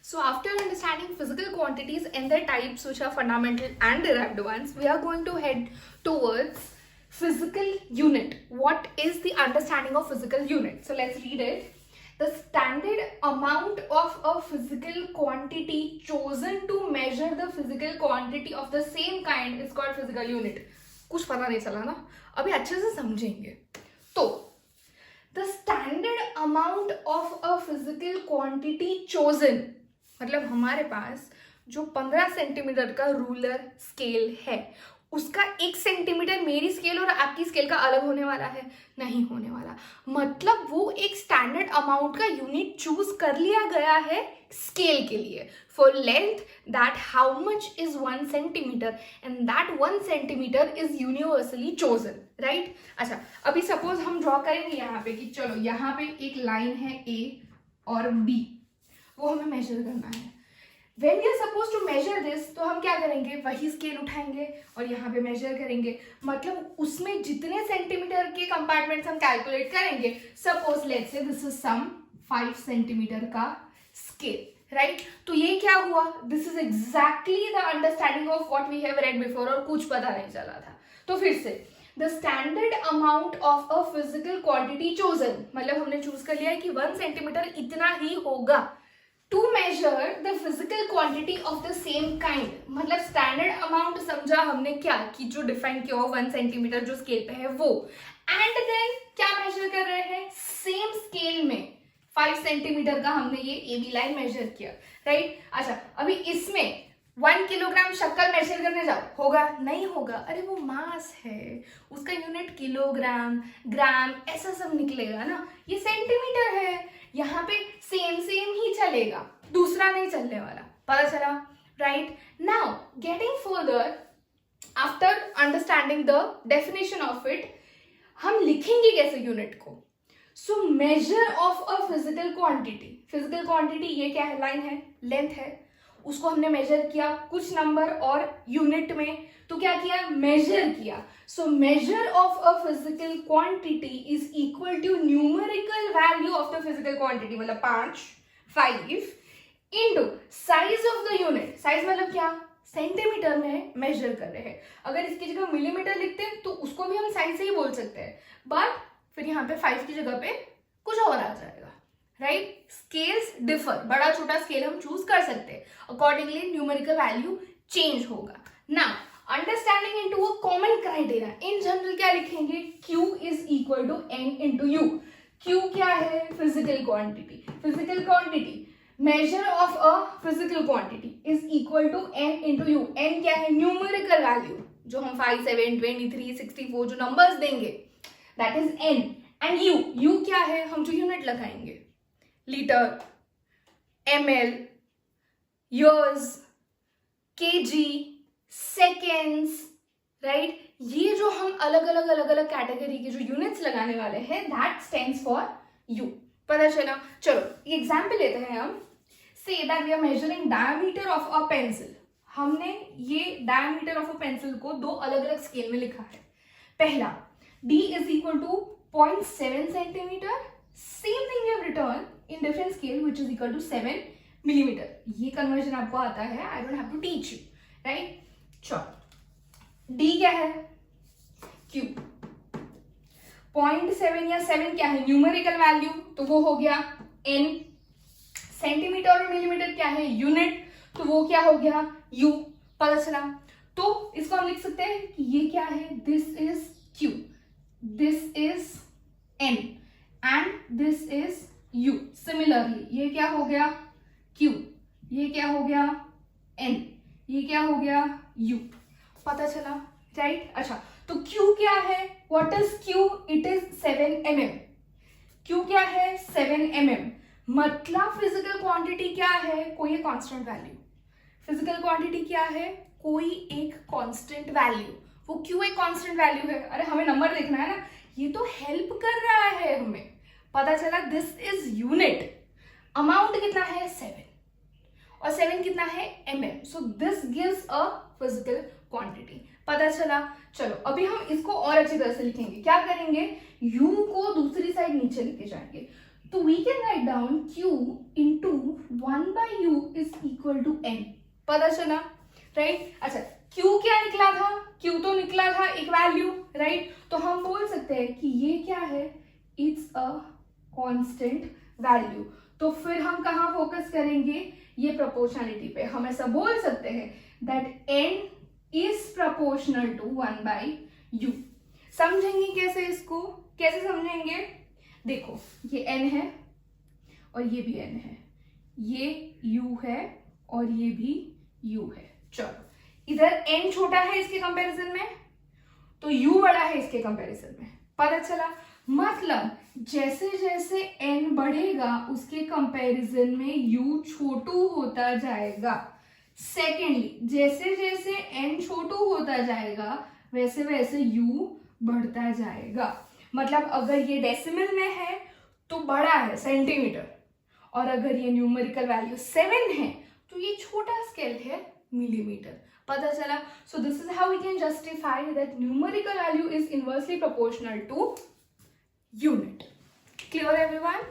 So after understanding physical quantities and their types, which are fundamental and derived ones, we are going to head towards physical unit. What is the understanding of physical unit? So let's read it. The standard amount of a physical quantity chosen to measure the physical quantity of the same kind is called physical unit. कुछ पता नहीं चला ना, अभी अच्छे से समझेंगे. तो the standard amount of a physical quantity chosen, मतलब हमारे पास जो 15 सेंटीमीटर का रूलर स्केल है उसका 1 सेंटीमीटर मेरी स्केल और आपकी स्केल का अलग होने वाला है? नहीं होने वाला. मतलब वो एक स्टैंडर्ड अमाउंट का यूनिट चूज कर लिया गया है स्केल के लिए. For length that how much is 1 centimetre and that 1 centimetre is universally chosen. Right. अच्छा, अभी सपोज हम ड्रॉ करेंगे यहाँ पे कि चलो यहाँ पे एक लाइन है ए और बी, वो हमें मेजर करना है. When we are supposed to measure this, तो हम क्या करेंगे? वही स्केल उठाएंगे और यहाँ पे मेजर करेंगे. मतलब उसमें जितने सेंटीमीटर के कंपार्टमेंट्स हम कैलकुलेट करेंगे. Suppose let's say this is some 5 centimetre का स्केल, राइट? तो ये क्या हुआ? This is exactly the understanding of what we have read before, और कुछ पता नहीं चला था. तो फिर से the standard amount of a physical quantity chosen, मतलब हमने चूज कर लिया है कि 1 सेंटीमीटर इतना ही होगा to measure the physical quantity of the same kind. मतलब स्टैंडर्ड अमाउंट समझा हमने क्या कि जो डिफाइन किया हो 1 सेंटीमीटर जो स्केल पे है वो, एंड देन क्या मेजर कर रहे हैं? सेम स्केल में 5 सेंटीमीटर का हमने ये ए बी लाइन मेजर किया, राइट? अच्छा, अभी इसमें 1 किलोग्राम शक्कर मेजर करने जाओ, होगा? नहीं होगा. अरे वो मास है, उसका यूनिट किलोग्राम, ग्राम ऐसा सब निकलेगा ना. ये सेंटीमीटर है, यहाँ पे सेम ही चलेगा, दूसरा नहीं चलने वाला. पता चला? Right. Now getting further after understanding the definition of it, हम लिखेंगे कैसे यूनिट को? सो measure of a physical quantity. Physical quantity ये क्या है? लाइन है, लेंथ है, उसको हमने मेजर किया कुछ नंबर और यूनिट में. तो क्या किया? मेजर किया. So measure of a physical quantity is equal to numerical value of the physical quantity, मतलब 5 into size of the unit. Size मतलब क्या? सेंटीमीटर में मेजर कर रहे हैं. अगर इसकी जगह मिलीमीटर लिखते हैं तो उसको भी हम साइज से ही बोल सकते हैं, बट फिर यहाँ पे 5 की जगह पे कुछ और आ जाएगा, राइट? स्केल्स डिफर, बड़ा छोटा स्केल हम चूज कर सकते हैं, अकॉर्डिंगली न्यूमेरिकल वैल्यू चेंज होगा. Now understanding into a common criteria. In general क्या लिखेंगे? Q is equal to N into u. Q क्या है? Physical quantity. Physical quantity measure of a physical quantity is equal to N into u. N क्या है? Numerical value, जो हम 5, 7, 23, 64 जो numbers देंगे, that is N. And U क्या है? हम जो यूनिट लगाएंगे, litre, ml, years, kg, seconds, right? ये जो हम अलग अलग कैटेगरी के जो यूनिट्स लगाने वाले हैं, दैट स्टैंड्स फॉर U. पता चला? चलो ये एग्जांपल लेते हैं हम. Say that we are measuring diameter of a pencil. हमने ये डायमीटर ऑफ अ पेंसिल को 2 अलग स्केल में लिखा है. पहला D is equal to 0.7 centimetre. Same thing we have written in different scale which is equal to 7 millimetre. ये conversion आपको आता है, I don't have to teach you, right? चलो D क्या है? Q. 0.7 या 7 क्या है? न्यूमेरिकल वैल्यू, तो वो हो गया N. सेंटीमीटर और मिलीमीटर क्या है? यूनिट, तो वो क्या हो गया? U. पता चला? तो इसको हम लिख सकते हैं कि ये क्या है? This is Q, this is N and this is U. Similarly ये क्या हो गया? Q. ये क्या हो गया? N. ये क्या हो गया? U. पता चला? राइट. अच्छा, तो Q क्या है? What is Q? It is 7 mm. Q क्या है? 7 mm. मतलब फिजिकल क्वांटिटी क्या है? कोई एक कांस्टेंट वैल्यू. फिजिकल क्वांटिटी क्या है? कोई एक कांस्टेंट वैल्यू. वो Q एक कांस्टेंट वैल्यू है. अरे हमें नंबर देखना है ना, ये तो हेल्प कर रहा है हमें. पता चला? This is unit. अमाउंट कितना है? 7, और 7 कितना है? mm. So this gives a physical quantity. पता चला? चलो अभी हम इसको और अच्छी तरह से लिखेंगे. क्या करेंगे? U को दूसरी साइड नीचे लेके जाएंगे. तो we can write down q into 1 by u is equal to n. पता चला, राइट? अच्छा, q क्या निकला था? q तो निकला था एक वैल्यू, राइट? तो हम बोल सकते हैं कि ये क्या है? It's a constant value. तो फिर हम कहाँ फोकस करेंगे? ये प्रोपोर्शनलिटी पे. हम ऐसा बोल सकते हैं that n is proportional to 1 by u. समझेंगे कैसे इसको? कैसे समझेंगे? देखो, ये n है और ये भी n है, ये u है और ये भी u है. चलो, इधर n छोटा है इसके कंपैरिजन में, तो u बड़ा है इसके कंपैरिजन में. पता चला? मतलब जैसे जैसे n बढ़ेगा उसके कंपैरिजन में u छोटू होता जाएगा. सेकेंडली, जैसे जैसे n छोटू होता जाएगा वैसे वैसे u बढ़ता जाएगा. मतलब अगर ये डेसिमल में है तो बड़ा है सेंटीमीटर, और अगर ये न्यूमेरिकल वैल्यू 7 है तो ये छोटा स्केल है मिलीमीटर. पता चला? So this is how we can justify that numerical value is inversely proportional to unit. Clear everyone?